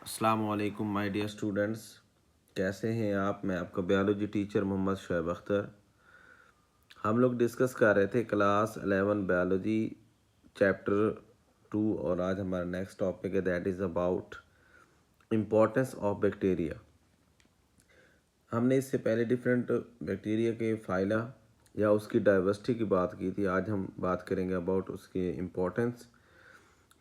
अस्सलाम वालेकुम my dear students. कैसे हैं आप? मैं आपका बायोलॉजी टीचर मोहम्मद शुएब अख्तर। हम लोग डिस्कस कर रहे थे क्लास 11 बायोलॉजी चैप्टर 2 और आज हमारा नेक्स्ट टॉपिक है that is about importance of bacteria. हमने इससे पहले डिफरेंट बैक्टीरिया के फाइला या उसकी डाइवर्सिटी की बात की थी। आज हम बात करेंगे अबाउट उसकी इम्पोर्टेंस।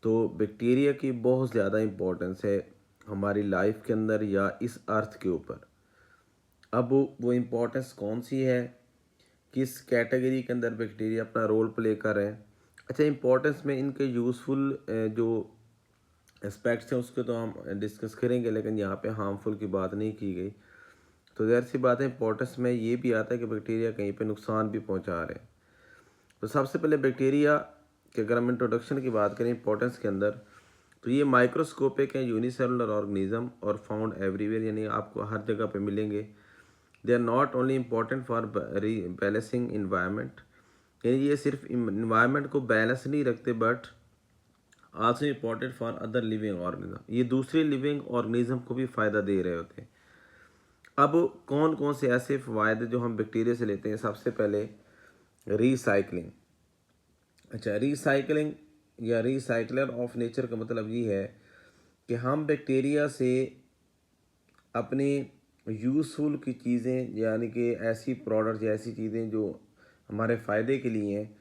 तो बैक्टीरिया की बहुत ज़्यादा इम्पोर्टेंस है हमारी लाइफ के अंदर या इस अर्थ के ऊपर। अब वो इम्पोर्टेंस कौन सी है, किस कैटेगरी के अंदर बैक्टीरिया अपना रोल प्ले कर रहे हैं। अच्छा, इम्पोर्टेंस में इनके यूज़फुल जो एस्पेक्ट्स हैं उसके तो हम डिस्कस करेंगे, लेकिन यहाँ पे हार्मफुल की बात नहीं की गई। तो ज़ाहिर सी बात है इम्पोर्टेंस में ये भी आता है कि बैक्टीरिया कहीं पे नुकसान भी पहुँचा रहे हैं। तो सबसे पहले बैक्टीरिया के अगर हम इंट्रोडक्शन की बात करें इंपॉर्टेंस के अंदर, तो ये माइक्रोस्कोपिक है, यूनिसेलुलर ऑर्गेनिज्म और फाउंड एवरीवेयर, यानी आपको हर जगह पे मिलेंगे। They are not only important for balancing environment, यानी ये सिर्फ इन्वायरमेंट को बैलेंस नहीं रखते but also important for other living organism, ये दूसरे लिविंग ऑर्गेनिज्म को भी फ़ायदा दे रहे होते हैं। अब कौन कौन से ऐसे फ़ायदे जो हम बैक्टीरिया से लेते हैं? सबसे पहले रिसाइकलिंग। अच्छा, रिसाइकलिंग या रिसाइकलर ऑफ नेचर का मतलब ये है कि हम बैक्टीरिया से अपनी यूज़फुल की चीज़ें, यानी कि ऐसी प्रोडक्ट्स या ऐसी चीज़ें जो हमारे फ़ायदे के लिए हैं,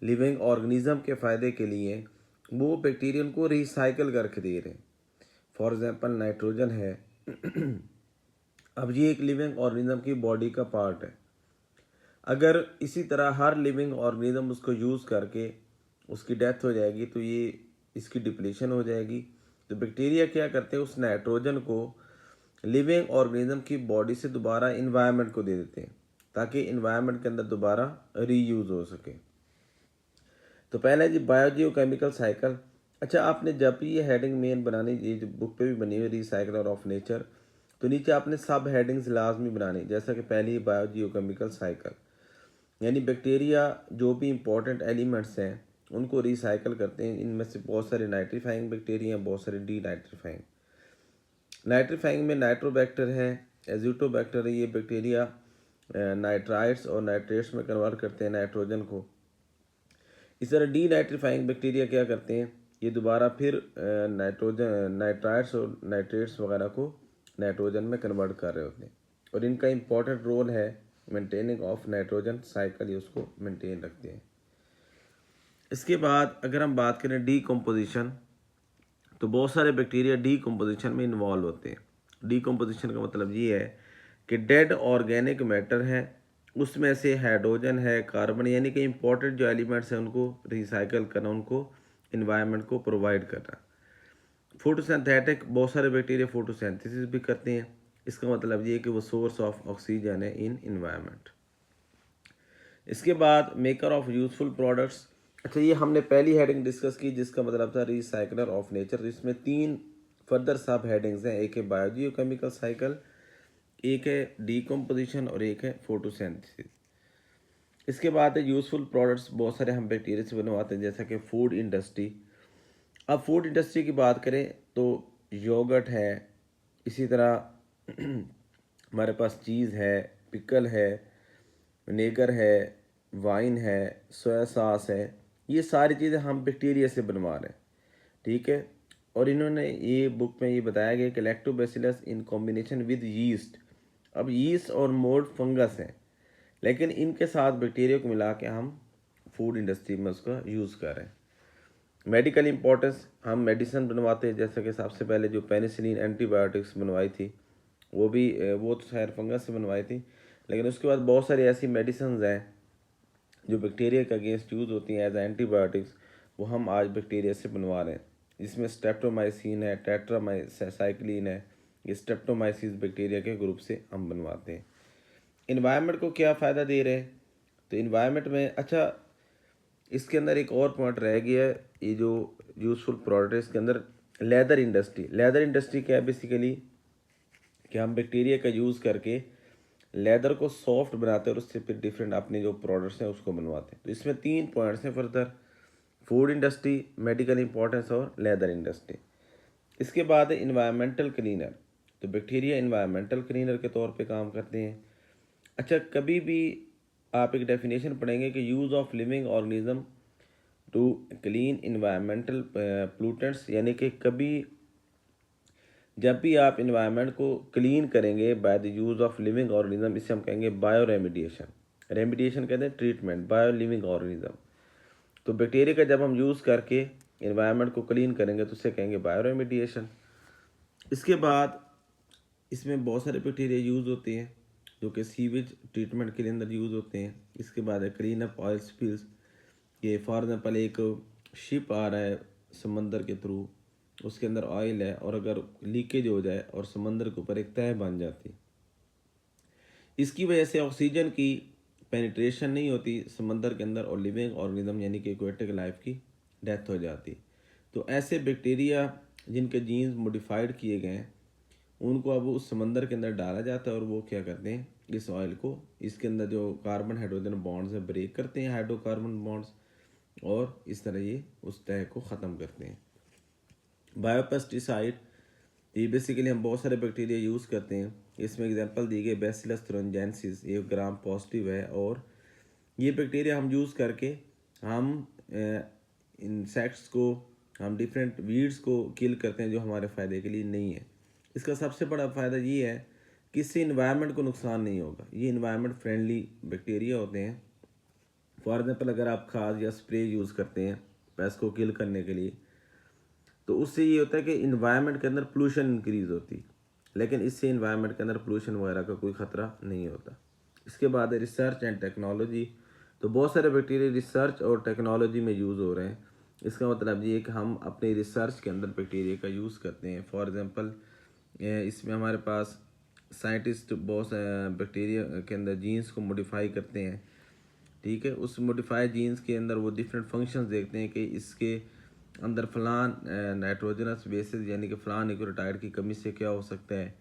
लिविंग ऑर्गेनिज़म के फ़ायदे के लिए हैं, वो बैक्टीरिया को रिसाइकल करके दे रहे हैं। फॉर एग्ज़ाम्पल नाइट्रोजन है। अब ये एक लिविंग ऑर्गेनिज़म की बॉडी का पार्ट है। अगर इसी तरह हर लिविंग ऑर्गेनिज्म उसको यूज़ करके उसकी डेथ हो जाएगी तो ये इसकी डिप्लीशन हो जाएगी। तो बैक्टीरिया क्या करते हैं, उस नाइट्रोजन को लिविंग ऑर्गेनिज्म की बॉडी से दोबारा इन्वायरमेंट को दे देते हैं ताकि इन्वायरमेंट के अंदर दोबारा रीयूज़ हो सके। तो पहला है जी बायोजियोकेमिकल साइकिल। अच्छा, आपने जब भी ये हेडिंग मेन बनानी, ये जो बुक पे भी बनी हुई रिसाइकलर ऑफ नेचर, तो नीचे आपने सब हेडिंग्स लाजमी बनानी। जैसा कि पहली बायोजियोकेमिकल साइकिल, यानी बैक्टीरिया जो भी इंपॉर्टेंट एलिमेंट्स हैं उनको रिसाइकल करते हैं। इनमें से बहुत सारे नाइट्रीफाइंग बैक्टीरिया हैं, बहुत सारे डी नाइट्रीफाइंग। नाइट्रीफाइंग में नाइट्रोबैक्टर है, एज्यूटोबैक्टर है। ये बैक्टीरिया नाइट्राइट्स और नाइट्रेट्स में कन्वर्ट करते हैं नाइट्रोजन को। इस तरह डी नाइट्रीफाइंग बैक्टीरिया क्या करते हैं, ये दोबारा फिर नाइट्रोजन नाइट्राइट्स और नाइट्रेट्स वगैरह को नाइट्रोजन में कन्वर्ट कर रहे होते हैं। और इनका इम्पॉर्टेंट रोल है मेंटेनिंग ऑफ नाइट्रोजन साइकिल, ये उसको मेंटेन रखते हैं। इसके बाद अगर हम बात करें डीकम्पोजिशन, तो बहुत सारे बैक्टीरिया डीकम्पोजिशन में इन्वॉल्व होते हैं। डीकम्पोजिशन का मतलब ये है कि डेड ऑर्गेनिक मैटर है उसमें से हाइड्रोजन है, कार्बन, यानी कि इंपॉर्टेंट जो एलिमेंट्स हैं उनको रिसाइकल करना, उनको इन्वायरमेंट को प्रोवाइड करना। फोटोसिंथेटिक, बहुत सारे बैक्टीरिया फोटोसिंथेसिस भी करते हैं। इसका मतलब ये है कि वो सोर्स ऑफ ऑक्सीजन है इन इन्वायरमेंट। इसके बाद मेकर ऑफ यूजफुल प्रोडक्ट्स। अच्छा, ये हमने पहली हेडिंग डिस्कस की जिसका मतलब था रिसाइकलर ऑफ नेचर। इसमें 3 फर्दर सब हेडिंग्स हैं, एक है बायोजियोकेमिकल साइकिल, एक है डीकम्पोजिशन और एक है फोटोसिंथेसिस। इसके बाद है यूजफुल प्रोडक्ट्स, बहुत सारे हम बैक्टीरिया से बनवाते हैं जैसा कि फूड इंडस्ट्री। अब फूड इंडस्ट्री की बात करें तो योगर्ट है, इसी तरह हमारे पास चीज़ है, पिकल है, विनेगर है, वाइन है, सोया सॉस है। ये सारी चीज़ें हम बैक्टीरिया से बनवा रहे हैं, ठीक है। और इन्होंने ये बुक में ये बताया गया कि lactobacillus in combination with yeast. अब यीस्ट और मोल्ड फंगस है, लेकिन इनके साथ बैक्टीरिया को मिला के हम फूड इंडस्ट्री में उसका यूज़ कर रहे हैं। मेडिकल इंपॉर्टेंस, हम मेडिसिन बनवाते हैं, जैसे कि सबसे पहले जो पेनिसिलिन एंटीबायोटिक्स बनवाई थी वो तो खैर फंगस से बनवाई थी, लेकिन उसके बाद बहुत सारी ऐसी मेडिसिन हैं जो बैक्टीरिया के अगेंस्ट यूज़ होती हैं एज एंटीबायोटिक्स, वो हम आज बैक्टीरिया से बनवा रहे हैं। जिसमें स्ट्रेप्टोमाइसिन है, टेट्रासाइक्लिन है, ये स्ट्रेप्टोमाइसिस बैक्टीरिया के ग्रुप से हम बनवाते हैं। इन्वायरमेंट को क्या फ़ायदा दे रहे हैं, तो इन्वायरमेंट में अच्छा इसके अंदर एक और पॉइंट रह गया है, ये जो यूज़फुल प्रोडक्ट है इसके अंदर लेदर इंडस्ट्री। लेदर इंडस्ट्री क्या है बेसिकली, कि हम बैक्टीरिया का यूज़ करके लेदर को सॉफ्ट बनाते हैं और उससे फिर डिफरेंट अपने जो प्रोडक्ट्स हैं उसको बनवाते हैं। तो इसमें 3 पॉइंट्स हैं further, food industry, medical importance और लेदर इंडस्ट्री। इसके बाद है इन्वायरमेंटल क्लीनर। तो बैक्टीरिया इन्वायरमेंटल क्लीनर के तौर पे काम करते हैं। अच्छा, कभी भी आप एक डेफिनेशन पढ़ेंगे कि use of living organism to clean environmental pollutants, यानी कि कभी जब भी आप इन्वायरमेंट को क्लीन करेंगे by the use of living organism, इसे हम कहेंगे बायो रेमिडिएशन। रेमिडिएशन कहते हैं ट्रीटमेंट, बायो लिविंग ऑर्गेनिज्म। तो बैक्टीरिया का जब हम यूज़ करके इन्वायरमेंट को क्लीन करेंगे तो उसे कहेंगे बायो रेमिडिएशन। इसके बाद इसमें बहुत सारे बैक्टीरिया यूज़ होते हैं जो कि सीवेज ट्रीटमेंट के लिए अंदर यूज़ होते हैं। इसके बाद है क्लीन अप ऑयल स्पिल्स। ये फॉर एग्जांपल एक शिप आ रहा है समंदर के थ्रू, उसके अंदर ऑयल है और अगर लीकेज हो जाए और समंदर के ऊपर एक तह बन जाती, इसकी वजह से ऑक्सीजन की पेनिट्रेशन नहीं होती समंदर के अंदर और लिविंग ऑर्गेनिज्म यानी कि एक्वेटिक लाइफ की डेथ हो जाती। तो ऐसे बैक्टीरिया जिनके जीन्स मॉडिफाइड किए गए हैं उनको अब उस समंदर के अंदर डाला जाता है और वो क्या करते हैं, इस ऑयल को, इसके अंदर जो कार्बन हाइड्रोजन बॉन्ड्स है ब्रेक करते हैं, हाइड्रोकार्बन बॉन्ड्स, और इस तरह ये उस तह को ख़त्म करते हैं। बायोपेस्टिसाइड, ये बेसिकली हम बहुत सारे बैक्टीरिया यूज़ करते हैं। इसमें एग्जांपल दी गई बैसिलस थ्रोन्जेंसिस, ये ग्राम पॉजिटिव है, और ये बैक्टीरिया हम यूज़ करके हम इंसेक्ट्स को, हम डिफरेंट वीड्स को किल करते हैं जो हमारे फ़ायदे के लिए नहीं है। इसका सबसे बड़ा फ़ायदा ये है कि इससे इन्वायरमेंट को नुकसान नहीं होगा। ये इन्वायरमेंट फ्रेंडली बैक्टीरिया होते हैं। फॉर एग्जांपल अगर आप खाद या स्प्रे यूज़ करते हैं पेस्ट को किल करने के लिए, तो उससे ये होता है कि इन्वायरमेंट के अंदर पोल्यूशन इंक्रीज़ होती, लेकिन इससे इन्वायरमेंट के अंदर पोल्यूशन वगैरह का कोई ख़तरा नहीं होता। इसके बाद है रिसर्च एंड टेक्नोलॉजी। तो बहुत सारे बैक्टीरिया रिसर्च और टेक्नोलॉजी में यूज़ हो रहे हैं। इसका मतलब ये है कि हम अपने रिसर्च के अंदर बैक्टीरिया का यूज़ करते हैं। फॉर एग्ज़ाम्पल इसमें हमारे पास साइंटिस्ट बहुत बैक्टीरिया के अंदर जीन्स को मॉडिफाई करते हैं, ठीक है। उस मॉडिफाइड जीन्स के अंदर वो डिफरेंट फंक्शंस देखते हैं कि इसके अंदर फ़लान नाइट्रोजनस बेसिस यानी कि फ़लान न्यूक्लियोटाइड की कमी से क्या हो सकता है।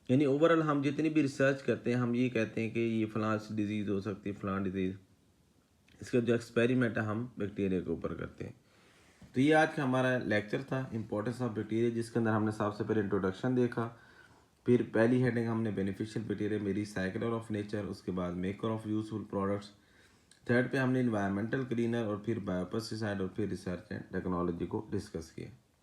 यानी ओवरऑल हम जितनी भी रिसर्च करते हैं हम ये कहते हैं कि ये फ़लान डिजीज़ हो सकती है, फ़लान डिजीज़। इसका जो एक्सपेरिमेंट है हम बैक्टीरिया के ऊपर करते हैं। तो ये आज का हमारा लेक्चर था इंपॉर्टेंस ऑफ बैक्टीरिया, जिसके अंदर हमने सबसे पहले इंट्रोडक्शन देखा, फिर पहली हेडिंग हमने बेनिफिशियल बैक्टीरिया में रिसाइकलर ऑफ नेचर, उसके बाद maker of useful products, third पे हमने इन्वायरमेंटल क्लीनर, और फिर बायोपेस्टिसाइड, और फिर रिसर्च एंड टेक्नोलॉजी को डिस्कस किया।